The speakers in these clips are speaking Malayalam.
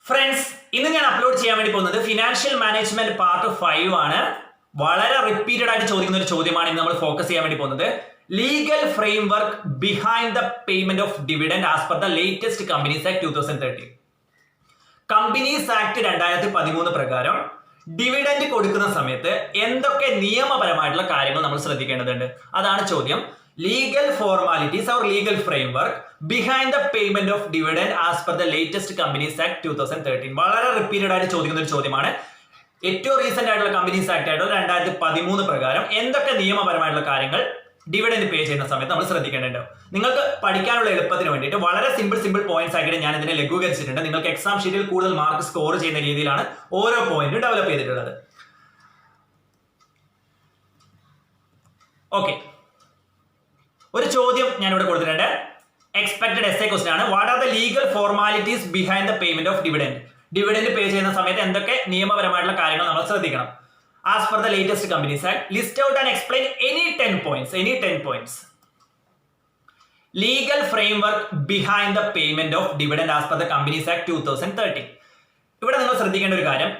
ഫ്രണ്ട്സ്, ഇന്ന് ഞാൻ അപ്ലോഡ് ചെയ്യാൻ വേണ്ടി പോകുന്നത് ഫിനാൻഷ്യൽ മാനേജ്മെന്റ് പാർട്ട് 5 ആണ്. വളരെ റിപ്പീറ്റഡ് ആയിട്ട് ചോദിക്കുന്ന ഒരു ചോദ്യമാണ് ഇന്ന് നമ്മൾ ഫോക്കസ് ചെയ്യാൻ വേണ്ടി പോകുന്നത്. Legal framework behind the payment of dividend as per the latest companies act 2013. Companies act 2013 പ്രകാരം ഡിവിഡൻഡ് കൊടുക്കുന്ന സമയത്ത് എന്തൊക്കെ നിയമപരമായിട്ടുള്ള കാര്യങ്ങൾ നമ്മൾ ശ്രദ്ധിക്കേണ്ടതുണ്ട്, അതാണ് ചോദ്യം. Legal formalities or legal framework behind the payment of dividend as per the latest companies act 2013. വളരെ റിപ്പീറ്റഡ് ആയിട്ട് ചോദിക്കുന്ന ഒരു ചോദ്യമാണ്. ഏറ്റവും റീസെന്റ് ആയിട്ടുള്ള കമ്പനീസ് ആക്ട് ആയിട്ടുള്ള 2013 പ്രകാരം എന്തൊക്കെ നിയമപരമായിട്ടുള്ള കാര്യങ്ങൾ ഡിവിഡൻഡ് പേ ചെയ്യുന്ന സമയത്ത് നമ്മൾ ശ്രദ്ധിക്കേണ്ടതുണ്ട്. നിങ്ങൾക്ക് പഠിക്കാനുള്ള എളുപ്പത്തിന് വേണ്ടിയിട്ട് വളരെ സിമ്പിൾ പോയിന്റ്സ് ആക്കിയിട്ട് ഞാൻ ഇതിനെ ലഘൂകരിച്ചിട്ടുണ്ട്. നിങ്ങൾക്ക് എക്സാം ഷീറ്റിൽ കൂടുതൽ മാർക്ക് സ്കോർ ചെയ്യുന്ന രീതിയിലാണ് ഓരോ പോയിന്റ് ഡെവലപ്പ് ചെയ്തിട്ടുള്ളത്. ഓക്കെ, ഒരു ചോദ്യം ഞാൻ ഇവിടെ കൊടുത്തിട്ടുണ്ട്. എക്സ്പെക്ടഡ് എസ്എ ക്വസ്റ്റ്യൻ ആണ്. What are the legal formalities behind the payment of dividend? Dividend pay ചെയ്യുന്ന സമയത്ത് എന്തൊക്കെ നിയമപരമായിട്ടുള്ള കാര്യങ്ങൾ നമ്മൾ ശ്രദ്ധിക്കണം? As per the latest Companies Act, list out and explain any 10 points. Legal framework behind the payment of dividend as per the Companies Act 2013. ഇവിടെ നിങ്ങൾ ശ്രദ്ധിക്കേണ്ട ഒരു കാര്യം,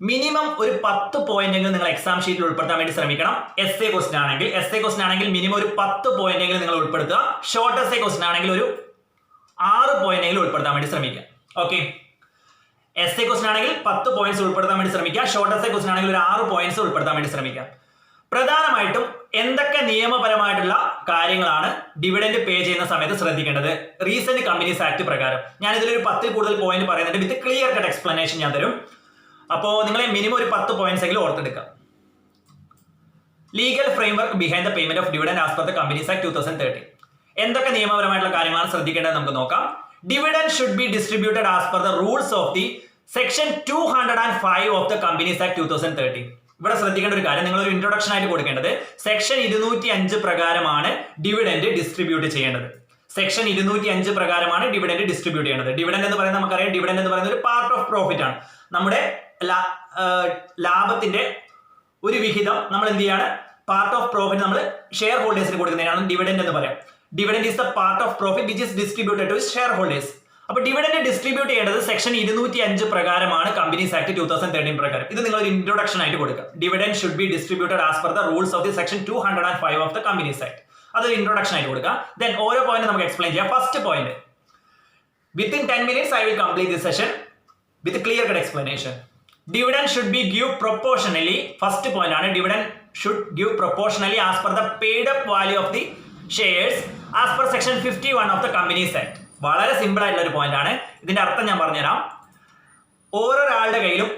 മിനിമം ഒരു 10 പോയിന്റെങ്കിലും നിങ്ങൾ എക്സാം ഷീറ്റിൽ ഉൾപ്പെടുത്താൻ വേണ്ടി ശ്രമിക്കണം. എസ് എ ക്വസ്റ്റൻ ആണെങ്കിൽ മിനിമം ഒരു 10 പോയിന്റെങ്കിലും നിങ്ങൾ ഉൾപ്പെടുത്തുക. ഷോർട്ട് എസ് എ ക്വസ്റ്റൻ ആണെങ്കിൽ ഒരു 6 പോയിന്റെങ്കിലും ഉൾപ്പെടുത്താൻ വേണ്ടി ശ്രമിക്കുക. ഓക്കെ, എസ് എ ക്വസ്റ്റൻ ആണെങ്കിൽ 10 പോയിന്റ്സ് ഉൾപ്പെടുത്താൻ വേണ്ടി ശ്രമിക്കുക. ഷോർട്ട് എസ് എ ക്വസ്റ്റൻ ആണെങ്കിൽ ഒരു 6 പോയിന്റ്സ് ഉൾപ്പെടുത്താൻ വേണ്ടി ശ്രമിക്കുക. പ്രധാനമായിട്ടും എന്തൊക്കെ നിയമപരമായിട്ടുള്ള കാര്യങ്ങളാണ് ഡിവിഡൻഡ് പേ ചെയ്യുന്ന സമയത്ത് ശ്രദ്ധിക്കേണ്ടത്? റീസെന്റ് കമ്പനീസ് ആക്ട് പ്രകാരം ഞാൻ ഇതിലൊരു 10 കൂടുതൽ പോയിന്റ് പറയുന്നുണ്ട്. വിത്ത് ക്ലിയർ കട്ട് എക്സ്പ്ലനേഷൻ ഞാൻ തരും. അപ്പോൾ നിങ്ങൾ മിനിമം ഒരു 10 പോയിന്റ്സ് എങ്കിലും ഓർത്തെടുക്കുക. Legal framework behind the payment of dividend as per the companies act 2013. എന്തൊക്കെ നിയമപരമായിട്ടുള്ള കാര്യങ്ങളാണ് ശ്രദ്ധിക്കേണ്ടത് നമുക്ക് നോക്കാം. Dividend should be distributed as per the rules of the section 205 of the Companies Act 2013. ഇവിടെ ശ്രദ്ധിക്കേണ്ട ഒരു കാര്യം, നിങ്ങൾ ഒരു ഇൻട്രൊഡക്ഷൻ ആയിട്ട് കൊടുക്കേണ്ടത് സെക്ഷൻ 205 പ്രകാരമാണ് ഡിവിഡൻഡ് ഡിസ്ട്രിബ്യൂട്ട് ചെയ്യേണ്ടത്. സെക്ഷൻ 205 പ്രകാരമാണ് ഡിവിഡൻഡ് ഡിസ്ട്രിബ്യൂട്ട് ചെയ്യേണ്ടത്. ഡിവിഡൻഡ് എന്ന് പറയുന്നത് നമുക്കറിയാം, ഡിവിഡൻഡ് എന്ന് പറയുന്നത് ഒരു പാർട്ട് ഓഫ് പ്രോഫിറ്റ് ആണ്. നമ്മുടെ ലാഭത്തിന്റെ ഒരു വിഹിതം നമ്മൾ എന്ത് ചെയ്യാണ്, പാർട്ട് ഓഫ് പ്രോഫിറ്റ് നമ്മൾ ഷെയർ ഹോൾഡേഴ്സിന് കൊടുക്കുന്നതിനാണ് ഡിവിഡൻഡ് എന്ന് പറയാം. Dividend is the part of profit which is distributed to share holders. അപ്പോൾ ഡിവിഡൻഡ് ഡിസ്ട്രിബ്യൂട്ട് ചെയ്യേണ്ടത് സെക്ഷൻ 205 പ്രകാരമാണ് കമ്പനീസ് ആക്ട് 2013 പ്രകാരം. ഇത് നിങ്ങൾ ഒരു ഇൻട്രൊഡക്ഷൻ ആയിട്ട് കൊടുക്കുക. Dividend should be distributed as per the rules of the section 205 of the companies act. അതൊരു ഇൻട്രൊഡക്ഷൻ ആയിട്ട് കൊടുക്കുക. ദെൻ ഓരോ പോയിന്റ് നമുക്ക് എക്സ്പ്ലെയിൻ ചെയ്യാം. First point, within 10 minutes I will complete this session with clear cut explanation. Dividend should be give proportionally. First point ആണ്, dividend should give proportionally as per the paid up value of the shares as per section 51 of the Companies Act. വളരെ സിമ്പിൾ ആയിട്ടുള്ള ഒരു പോയിന്റ് ആണ്. ഇതിന്റെ അർത്ഥം ഞാൻ പറഞ്ഞുതരാം. ഓരോരാളുടെ കയ്യിലും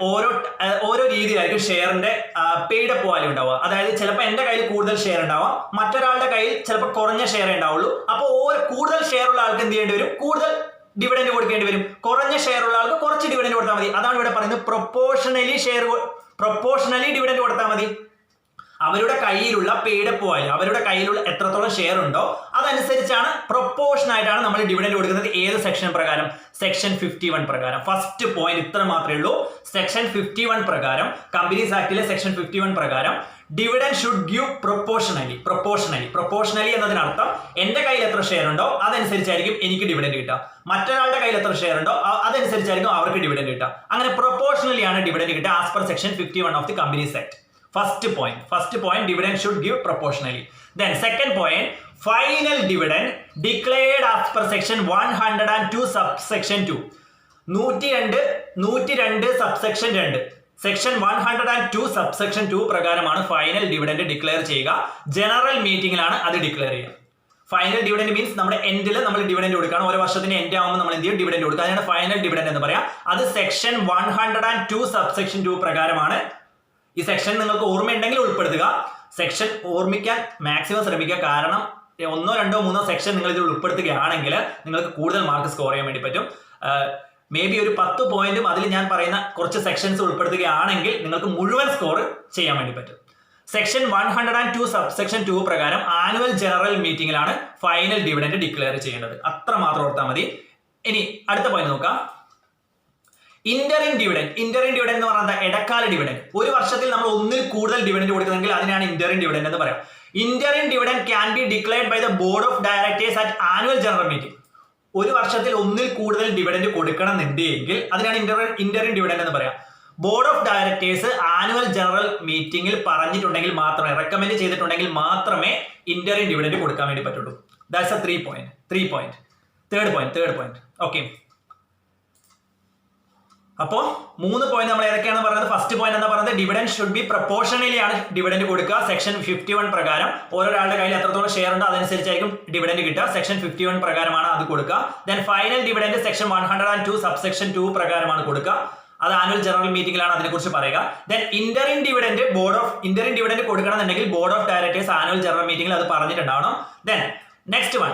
ഓരോ രീതിയിലായിരിക്കും ഷെയറിന്റെ പെയ്ഡ് അപ്പ് വാല്യൂ ഉണ്ടാവുക. അതായത് ചിലപ്പോൾ എന്റെ കയ്യിൽ കൂടുതൽ ഷെയർ ഉണ്ടാവാം, മറ്റൊരാളുടെ കയ്യിൽ ചിലപ്പോൾ കുറഞ്ഞ ഷെയർ ഉണ്ടാവുള്ളൂ. അപ്പോൾ കൂടുതൽ ഷെയർ ഉള്ള ആൾക്ക് എന്ത് ചെയ്യേണ്ടി വരും, കൂടുതൽ ഡിവിഡൻഡ് കൊടുക്കേണ്ടി വരും. കുറഞ്ഞ ഷെയർ ഉള്ള ആൾക്ക് കുറച്ച് ഡിവിഡൻഡ് കൊടുത്താൽ മതി. അതാണ് ഇവിടെ പറയുന്നത്, പ്രൊപ്പോർഷണലി ഡിവിഡൻഡ് കൊടുത്താൽ മതി. അവരുടെ കയ്യിലുള്ള പെയ്ഡ് അപ്പ് വാല്യൂ, അവരുടെ കയ്യിലുള്ള എത്രത്തോളം ഷെയർ ഉണ്ടോ അതനുസരിച്ചാണ്, പ്രൊപ്പോർഷൻ ആയിട്ടാണ് നമ്മൾ ഡിവിഡൻഡ് കൊടുക്കുന്നത്. ഏത് സെക്ഷൻ പ്രകാരം? സെക്ഷൻ 51 പ്രകാരം. ഫസ്റ്റ് പോയിന്റ് ഇത്ര മാത്രമേ ഉള്ളൂ. സെക്ഷൻ 51 പ്രകാരം, കമ്പനീസ് ആക്ടിലെ സെക്ഷൻ 51 പ്രകാരം ഡിവിഡൻഡ് ഷുഡ് ഗിവ് പ്രൊപ്പോർഷണലി എന്നതിനർത്ഥം എന്റെ കയ്യിൽ എത്ര ഷെയർ ഉണ്ടോ അതനുസരിച്ചായിരിക്കും എനിക്ക് ഡിവിഡൻഡ് കിട്ടുക. മറ്റൊരാളുടെ കയ്യിൽ എത്ര ഷെയർ ഉണ്ടോ അതനുസരിച്ചായിരിക്കും അവർക്ക് ഡിവിഡൻഡ് കിട്ടുക. അങ്ങനെ പ്രൊപ്പോർഷണലി ആണ് ഡിവിഡൻഡ് കിട്ടുക as per section 51 of the companies act. First point, dividend should give proportionally. Then second point, final dividend declared as per section 102 subsection 2. 102 subsection 2. Section 102 subsection 2 പ്രകാരമാണ് ഫൈനൽ ഡിവിഡൻഡ് ഡിക്ലെയർ ചെയ്യുക. ജനറൽ മീറ്റിംഗിലാണ് അത് ഡിക്ലെയർ ചെയ്യുക. ഫൈനൽ ഡിവിഡൻഡ് മീൻസ് നമ്മുടെ എൻഡിൽ നമ്മൾ ഡിവിഡൻഡ് കൊടുക്കുകയാണ്. ഓരോ വർഷത്തിന് എൻഡ് ആകുമ്പോൾ നമ്മൾ എന്ത് ചെയ്യും, ഡിവിഡൻഡ് കൊടുക്കുക. അതിനാണ് ഫൈനൽ ഡിവിഡൻഡ് എന്ന് പറയാം. അത് സെക്ഷൻ 102 subsection 2 പ്രകാരമാണ്. ഈ സെക്ഷൻ നിങ്ങൾക്ക് ഓർമ്മയുണ്ടെങ്കിൽ ഉൾപ്പെടുത്തുക. സെക്ഷൻ ഓർമ്മിക്കാൻ മാക്സിമം ശ്രമിക്കുക. കാരണം 1, 2, 3 സെക്ഷൻ നിങ്ങൾ ഇതിൽ ഉൾപ്പെടുത്തുകയാണെങ്കിൽ നിങ്ങൾക്ക് കൂടുതൽ മാർക്ക് സ്കോർ ചെയ്യാൻ വേണ്ടി പറ്റും. മേ ബി ഒരു 10 പോയിന്റും അതിൽ ഞാൻ പറയുന്ന കുറച്ച് സെക്ഷൻസ് ഉൾപ്പെടുത്തുകയാണെങ്കിൽ നിങ്ങൾക്ക് മുഴുവൻ സ്കോർ ചെയ്യാൻ വേണ്ടി പറ്റും. സെക്ഷൻ 102 subsection 2 പ്രകാരം ആനുവൽ ജനറൽ മീറ്റിംഗിലാണ് ഫൈനൽ ഡിവിഡൻഡ് ഡിക്ലെയർ ചെയ്യേണ്ടത്. അത്ര മാത്രം ഓർത്താൽ മതി. ഇനി അടുത്ത പോയിന്റ് നോക്കാം. ഇന്ററിം ഡിവിഡൻഡ് എന്ന് പറയുന്നത് ഇടക്കാല ഡിവിഡൻഡ്. ഒരു വർഷത്തിൽ നമ്മൾ ഒന്നിൽ കൂടുതൽ ഡിവിഡൻഡ് കൊടുക്കുന്നെങ്കിൽ അതിനാണ് ഇന്ററിം ഡിവിഡൻഡ് എന്ന് പറയാം. Interim dividend can be declared by the board of directors at annual general meeting. ഒരു വർഷത്തിൽ ഒന്നിൽ കൂടുതൽ ഡിവിഡൻഡ് കൊടുക്കണം എന്നുണ്ടെങ്കിൽ അതിനാണ് ഇന്ററിം ഡിവിഡൻഡ് എന്ന് പറയാം. Board of directors annual general മീറ്റിംഗിൽ പറഞ്ഞിട്ടുണ്ടെങ്കിൽ മാത്രമേ, റെക്കമെൻഡ് ചെയ്തിട്ടുണ്ടെങ്കിൽ മാത്രമേ ഇന്ററിം ഡിവിഡൻഡ് കൊടുക്കാൻ വേണ്ടി പറ്റുള്ളൂ. That's A 3 point. Third point. Okay, അപ്പോ 3 പോയിന്റ് നമ്മൾ ഏതൊക്കെയാണ് പറയുന്നത്? ഫസ്റ്റ് പോയിന്റ് എന്താ പറയുന്നത്? ഡിവിഡൻഡ് ഷുഡ് ബി പ്രൊപ്പോർഷണലി ആണ് ഡിവിഡൻഡ് കൊടുക്കുക. സെക്ഷൻ 51 പ്രകാരം ഓരോരാളുടെ കയ്യിൽ എത്രത്തോളം ഷെയർ ഉണ്ടോ അതനുസരിച്ചായിരിക്കും ഡിവിഡൻഡ് കിട്ടുക. സെക്ഷൻ 51 പ്രകാരമാണ് അത് കൊടുക്കുക. Then final dividend section 102 subsection 2 പ്രകാരമാണ് കൊടുക്കുക. അത് ആനുവൽ ജനറൽ മീറ്റിംഗിലാണ് അതിനെക്കുറിച്ച് പറയുക. ദെൻ ഇന്ററിം ഡിവിഡൻഡ് കൊടുക്കണമെന്നുണ്ടെങ്കിൽ board of directors annual general മീറ്റിംഗിൽ അത് പറഞ്ഞിട്ടുണ്ടാവണം. Then next one,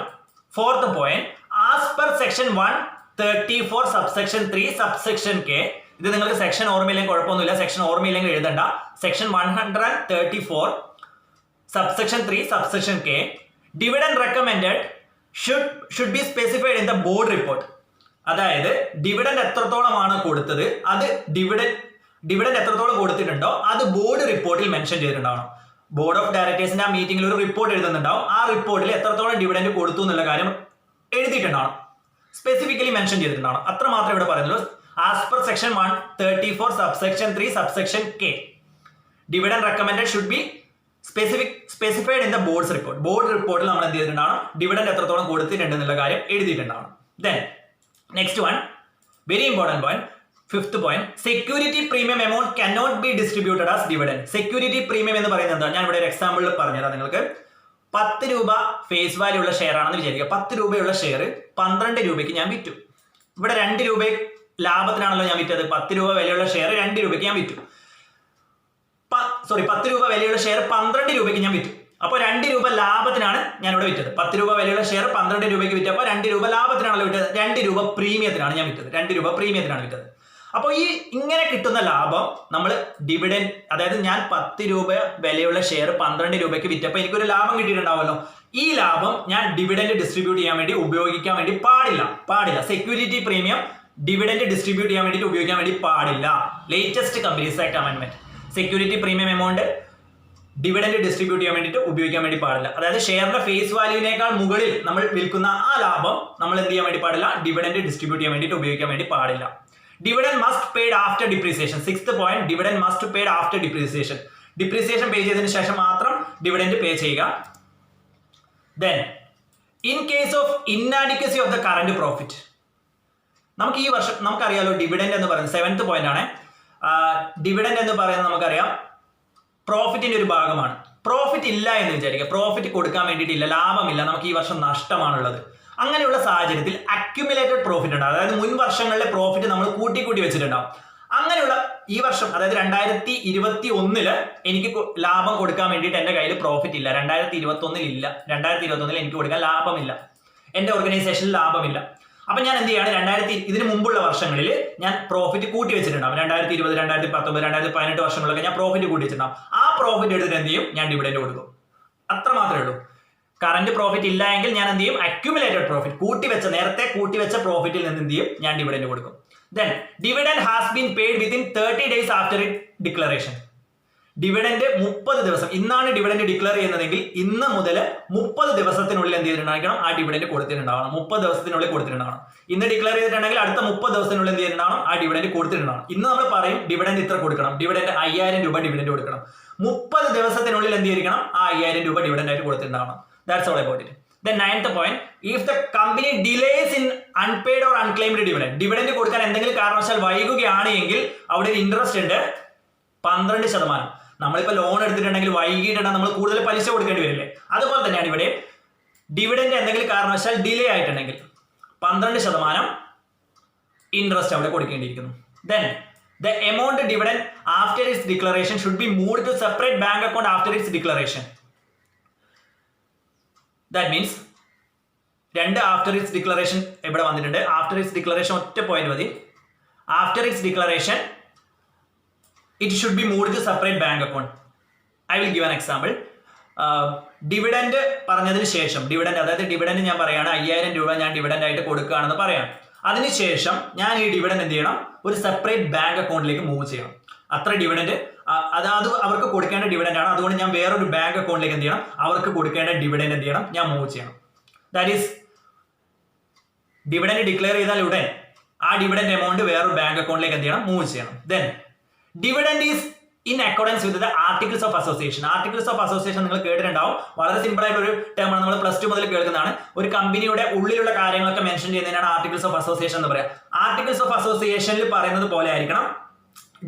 fourth point, as per section 134 subsection 3 subsection K. ഇത് നിങ്ങൾക്ക് സെക്ഷൻ ഓർമ്മയില്ലെങ്കിൽ കുഴപ്പമൊന്നുമില്ല, സെക്ഷൻ ഓർമ്മയില്ലെങ്കിൽ എഴുതണ്ട. Section 134 subsection 3 subsection K, dividend recommended should be specified in the board report. അതായത് ഡിവിഡൻഡ് എത്രത്തോളമാണ് കൊടുത്തത്, അത് ഡിവിഡൻഡ് എത്രത്തോളം കൊടുത്തിട്ടുണ്ടോ അത് ബോർഡ് റിപ്പോർട്ടിൽ മെൻഷൻ ചെയ്തിട്ടുണ്ടാവണം. ബോർഡ് ഓഫ് ഡയറക്ടേഴ്സിന്റെ ആ മീറ്റിംഗിൽ ഒരു റിപ്പോർട്ട് എഴുതുന്നുണ്ടാവും. ആ റിപ്പോർട്ടിൽ എത്രത്തോളം ഡിവിഡൻഡ് കൊടുത്തു എന്നുള്ള കാര്യം എഴുതിയിട്ടുണ്ടാവണം, സ്പെസിഫിക്കലി മെൻഷൻ ചെയ്തിട്ടുണ്ടാവണം. അത്ര മാത്രമേ ഇവിടെ പറയുന്നുള്ളൂ. As per section 134 subsection 3 subsection K, dividend recommended should be specified in the board's report. Board റിപ്പോർട്ടിൽ നമ്മൾ എന്ത് ചെയ്തിട്ടുണ്ടാവണം? ഡിവിഡൻഡ് എത്രത്തോളം കൊടുത്തിട്ടുണ്ട് എന്നുള്ള കാര്യം എഴുതിയിട്ടുണ്ടാവണം. Then next one, very important point, fifth point, security premium amount cannot be distributed as dividend. Security premium എന്ന് പറയുന്നത് എന്താ? ഞാൻ ഇവിടെ ഒരു എക്സാമ്പിൾ പറഞ്ഞുതരാം നിങ്ങൾക്ക്. 10 രൂപ ഫേസ് വാല്യൂ ഉള്ള ഷെയർ ആണെന്ന് വിചാരിക്കുക. 10 രൂപയുള്ള ഷെയർ 12 രൂപയ്ക്ക് ഞാൻ വിറ്റു. ഇവിടെ 2 രൂപ ലാഭത്തിനാണല്ലോ ഞാൻ വിറ്റത്. 10 രൂപ വിലയുള്ള ഷെയർ 2 രൂപയ്ക്ക് ഞാൻ വിറ്റു. 10 രൂപ വിലയുള്ള ഷെയർ 12 രൂപയ്ക്ക് ഞാൻ വിറ്റു. അപ്പോൾ 2 രൂപ ലാഭത്തിനാണ് ഞാൻ ഇവിടെ വിറ്റത്. 10 രൂപ വിലയുള്ള ഷെയർ 12 രൂപയ്ക്ക് വിറ്റപ്പോൾ 2 രൂപ ലാഭത്തിനാണല്ലോ വിറ്റത്. 2 രൂപ പ്രീമിയത്തിനാണ് ഞാൻ വിറ്റത്. 2 രൂപ പ്രീമിയത്തിനാണ് വിറ്റത്. അപ്പോൾ ഈ ഇങ്ങനെ കിട്ടുന്ന ലാഭം നമ്മൾ ഡിവിഡൻഡ്, അതായത് ഞാൻ 10 രൂപ വിലയുള്ള ഷെയർ 12 രൂപയ്ക്ക് വിറ്റപ്പോൾ എനിക്കൊരു ലാഭം കിട്ടിയിട്ടുണ്ടാവുമല്ലോ. ഈ ലാഭം ഞാൻ ഡിവിഡൻഡ് ഡിസ്ട്രിബ്യൂട്ട് ചെയ്യാൻ വേണ്ടി ഉപയോഗിക്കാൻ വേണ്ടി പാടില്ല. സെക്യൂരിറ്റി പ്രീമിയം ഡിവിഡൻഡ് ഡിസ്ട്രിബ്യൂട്ട് ചെയ്യാൻ വേണ്ടി ഉപയോഗിക്കാൻ വേണ്ടി പാടില്ല. Latest companies act amendment, security premium amount dividend distribute ചെയ്യാൻ വേണ്ടിയിട്ട് ഉപയോഗിക്കാൻ വേണ്ടി പാടില്ല. അതായത് ഷെയറിന്റെ ഫേസ് വാല്യൂവിനേക്കാൾ മുകളിൽ നമ്മൾ വിൽക്കുന്ന ആ ലാഭം നമ്മൾ എന്ത് ചെയ്യാൻ വേണ്ടി പാടില്ല? ഡിവിഡൻഡ് ഡിസ്ട്രിബ്യൂട്ട് ചെയ്യാൻ വേണ്ടിയിട്ട് ഉപയോഗിക്കാൻ വേണ്ടി പാടില്ല. Dividend must paid after depreciation. 6th point, dividend must paid after depreciation. Depreciation pay ചെയ്തതിനു ശേഷം മാത്രം ഡിവിഡൻഡ് പേ ചെയ്യുക. Then in case of inadequacy of the current profit, നമുക്ക് ഈ വർഷം നമുക്കറിയാലോ ഡിവിഡൻഡ് എന്ന് പറയുന്നത് 7th പോയിന്റ് ആണ്. ഡിവിഡൻഡ് എന്ന് പറയുന്നത് നമുക്കറിയാം പ്രോഫിറ്റിന്റെ ഒരു ഭാഗമാണ്. പ്രോഫിറ്റ് ഇല്ല എന്ന് വിചാരിക്കുക, പ്രോഫിറ്റ് കൊടുക്കാൻ വേണ്ടിയിട്ടില്ല, ലാഭമില്ല, നമുക്ക് ഈ വർഷം നഷ്ടമാണുള്ളത്. അങ്ങനെയുള്ള സാഹചര്യത്തിൽ അക്യുമുലേറ്റഡ് പ്രോഫിറ്റ് ഉണ്ടാവും. അതായത് മുൻ വർഷങ്ങളിലെ പ്രോഫിറ്റ് നമ്മൾ കൂട്ടി വെച്ചിട്ടുണ്ടാവും. അങ്ങനെയുള്ള ഈ വർഷം, അതായത് 2021 എനിക്ക് ലാഭം കൊടുക്കാൻ വേണ്ടിയിട്ട് എന്റെ കയ്യിൽ പ്രോഫിറ്റ് ഇല്ല. 2021 ഇല്ല. 2021 എനിക്ക് കൊടുക്കാൻ ലാഭമില്ല, എന്റെ ഓർഗനൈസേഷനിൽ ലാഭമില്ല. അപ്പൊ ഞാൻ എന്ത് ചെയ്യാണ്? ഇതിന് മുമ്പുള്ള വർഷങ്ങളിൽ ഞാൻ പ്രോഫിറ്റ് കൂട്ടി വെച്ചിട്ടുണ്ടാവും. 2020, 2019, 2018 വർഷങ്ങളിലൊക്കെ ഞാൻ പ്രോഫിറ്റ് കൂട്ടി വെച്ചിട്ടുണ്ടാവും. ആ പ്രോഫിറ്റ് എടുത്തിട്ട് എന്ത് ചെയ്യും? ഞാൻ ഡിവിഡൻഡ് കൊടുക്കും. അത്ര മാത്രമേ ഉള്ളൂ. കറന്റ് പ്രോഫിറ്റ് ഇല്ല എങ്കിൽ ഞാൻ എന്ത് ചെയ്യും? അക്യുമുലേറ്റഡ് പ്രോഫിറ്റ്, നേരത്തെ കൂട്ടിവെച്ച പ്രോഫിറ്റിൽ നിന്ന് എന്ത് ചെയ്യും? ഞാൻ ഡിവിഡൻഡ് കൊടുക്കും. Then dividend has been paid within 30 days after declaration. Dividend 30 ദിവസം, ഇന്നാണ് ഡിവിഡൻഡ് ഡിക്ലെയർ ചെയ്യുന്നതെങ്കിൽ ഇന്ന് മുതൽ 30 ദിവസത്തിനുള്ളിൽ എന്ത് ചെയ്തിട്ടുണ്ടായിരിക്കണം? ആ ഡിവിഡൻഡ് കൊടുത്തിട്ടുണ്ടാവണം. 30 ദിവസത്തിനുള്ളിൽ കൊടുത്തിട്ടുണ്ടാവണം. ഇന്ന് ഡിക്ലെയർ ചെയ്തിട്ടുണ്ടെങ്കിൽ അടുത്ത 30 ദിവസത്തിനുള്ളിൽ എന്ത് ചെയ്തിട്ടുണ്ടാവണം? ആ ഡിവിഡൻഡ് കൊടുത്തിട്ടുണ്ടാവണം. ഇന്ന് നമ്മൾ പറയും ഡിവിഡൻഡ് ഇത്ര കൊടുക്കണം, ഡിവിഡൻഡ് 5000 രൂപ ഡിവിഡൻഡ് കൊടുക്കണം. 30 ദിവസത്തിനുള്ളിൽ എന്ത് ചെയ്തിരിക്കണം? ആ 5000 രൂപ ഡിവിഡൻഡ് ആയിട്ട് കൊടുത്തിട്ടുണ്ടാവണം. That's all about it. Then 9th point, if the company delays in unpaid or unclaimed dividend, dividend കൊടുക്കാൻ എന്തെങ്കിലും കാരണവശാൽ വൈകുകയാണ് എങ്കിൽ അവിടെ ഒരു ഇൻട്രസ്റ്റ് ഉണ്ട് 12%. നമ്മളിപ്പോൾ ലോൺ എടുത്തിട്ടുണ്ടെങ്കിൽ വൈകിട്ടുണ്ടെങ്കിൽ നമ്മൾ കൂടുതൽ പലിശ കൊടുക്കേണ്ടി വരില്ലേ? അതുപോലെ തന്നെയാണ് ഇവിടെ ഡിവിഡൻഡ് എന്തെങ്കിലും കാരണവശാൽ ഡിലേ ആയിട്ടുണ്ടെങ്കിൽ 12% ഇൻട്രസ്റ്റ് അവിടെ കൊടുക്കേണ്ടിയിരിക്കുന്നു. Then the amount dividend after its declaration should be moved to separate bank account after its declaration. That means after its declaration ഇവിടെ വന്നിട്ടുണ്ട്. ആഫ്റ്റർ ഇറ്റ്സ് ഡിക്ലറേഷൻ ഒറ്റ പോയിന്റ് മതി. After its declaration it should be moved to separate bank account. I will give an example. Dividend പറഞ്ഞതിന് ശേഷം, അതായത് ഡിവിഡൻഡ് ഞാൻ പറയാണ് 5000 രൂപ ഞാൻ ഡിവിഡൻഡ് ആയിട്ട് കൊടുക്കുകയാണെന്ന് പറയാം. അതിനുശേഷം ഞാൻ ഈ ഡിവിഡൻഡ് എന്ത് ചെയ്യണം? ഒരു സെപ്പറേറ്റ് ബാങ്ക് അക്കൗണ്ടിലേക്ക് മൂവ് ചെയ്യണം. അത്ര ഡിവിഡൻഡ് അത് അവർക്ക് കൊടുക്കേണ്ട ഡിവിഡൻഡ് ആണ്. അതുകൊണ്ട് ഞാൻ വേറൊരു ബാങ്ക് അക്കൗണ്ടിലേക്ക് എന്ത് ചെയ്യണം? അവർക്ക് കൊടുക്കേണ്ട ഡിവിഡൻഡ് എന്ത് ചെയ്യണം? ഞാൻ മൂവ് ചെയ്യണം. ദാറ്റ് ഈസ് ഡിവിഡൻഡ് ഡിക്ലെയർ ചെയ്താൽ ഉടൻ ആ ഡിവിഡൻഡ് എമൗണ്ട് വേറൊരു ബാങ്ക് അക്കൗണ്ടിലേക്ക് എന്ത് ചെയ്യണം, മൂവ് ചെയ്യണം. Then dividend is in accordance with the articles of association. Articles of association നിങ്ങൾ കേട്ടിട്ടുണ്ടാവും. വളരെ സിമ്പിൾ ആയിട്ട് ഒരു ടേം ആണ്, നമ്മൾ +2 മുതൽ കേൾക്കുന്നതാണ്. ഒരു കമ്പനിയുടെ ഉള്ളിലുള്ള കാര്യങ്ങളൊക്കെ മെൻഷൻ ചെയ്യുന്നതിനാണ് ആർട്ടിക്കിൾസ് ഓഫ് അസോസിയേഷൻ എന്ന് പറയാം. ആർട്ടിക്കിൾസ് ഓഫ് അസോസിയേഷനിൽ പറയുന്നത് പോലെ ആയിരിക്കണം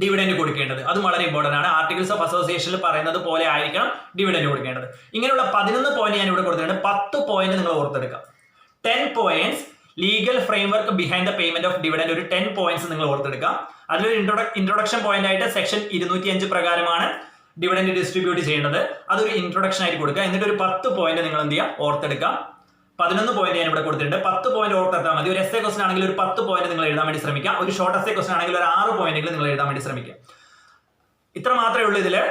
ഡിവിഡൻഡ് കൊടുക്കേണ്ടത്. അത് വളരെ ഇമ്പോർട്ടന്റ് ആണ്. ആർട്ടിക്കിൾസ് ഓഫ് അസോസിയേഷനിൽ പറയുന്നത് പോലെ ആയിരിക്കണം ഡിവിഡൻഡ് കൊടുക്കേണ്ടത്. ഇങ്ങനെയുള്ള 11 പോയിന്റ് ഞാൻ ഇവിടെ കൊടുത്തിട്ടുണ്ട്. 10 പോയിന്റ് നിങ്ങൾ ഓർത്തെടുക്കാം. 10 points legal framework behind the payment of dividend. ഒരു 10 പോയിന്റ്സ് നിങ്ങൾ ഓർത്തെടുക്കാം. അതിലൊരു ഇൻട്രൊഡക്ഷൻ പോയിന്റ് ആയിട്ട് സെക്ഷൻ 205 പ്രകാരമാണ് ഡിവിഡൻഡ് ഡിസ്ട്രിബ്യൂട്ട് ചെയ്യേണ്ടത്. അതൊരു ഇൻട്രൊഡക്ഷൻ ആയിട്ട് കൊടുക്കുക. എന്നിട്ട് ഒരു 10 പോയിന്റ് നിങ്ങൾ എന്ത് ചെയ്യുക, ഓർത്തെടുക്കാം. 11 പോയിന്റ് ഞാൻ ഇവിടെ കൊടുത്തിട്ടുണ്ട്. 10 പോയിന്റ് ഓർത്തെടുത്താൽ മതി. ഒരു എസ്സേ ക്വസ്റ്റൻ ആണെങ്കിൽ ഒരു 10 പോയിന്റ് നിങ്ങൾ എഴുതാൻ വേണ്ടി ശ്രമിക്കുക. ഒരു ഷോർട്ട് എസ്സേ ക്വസ്റ്റൻ ആണെങ്കിൽ ഒരു 6 പോയിന്റുകൾ നിങ്ങൾ എഴുതാൻ വേണ്ടി ശ്രമിക്കുക. ഇത്ര മാത്രമേ ഉള്ളൂ ഇതില്.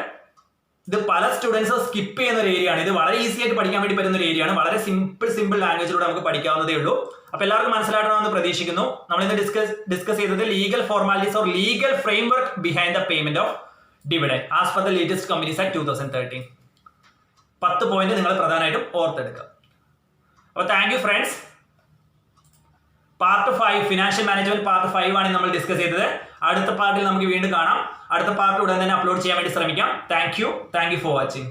ഇത് പല സ്റ്റുഡൻസ് സ്കിപ്പ് ചെയ്യുന്ന ഒരു ഏരിയ ആണ്. ഇത് വളരെ ഈസി ആയിട്ട് പഠിക്കാൻ വേണ്ടി പറ്റുന്ന ഒരു ഏരിയ ആണ്. വളരെ സിമ്പിൾ ലാംഗ്വേജിലൂടെ നമുക്ക് പഠിക്കാവുന്നതേ ഉള്ളൂ. അപ്പൊ എല്ലാവർക്കും മനസ്സിലാക്കണമെന്ന് പ്രതീക്ഷിക്കുന്നു. നമ്മൾ ഇന്ന് ഡിസ്കസ് ചെയ്തത് legal formalities or legal framework behind the payment of dividend as per the latest companies act 2013. 10 point നിങ്ങൾ പ്രധാനമായിട്ടും ഓർത്തെടുക്കുക. അപ്പോൾ thank you friends. Part 5 financial management part 5 ആണ് നമ്മൾ ഡിസ്കസ് ചെയ്തത്. അടുത്ത പാർട്ടിൽ നമുക്ക് വീണ്ടും കാണാം. അടുത്ത പാർട്ട് ഉടൻ തന്നെ അപ്ലോഡ് ചെയ്യാൻ വേണ്ടി ശ്രമിക്കാം. Thank you for watching.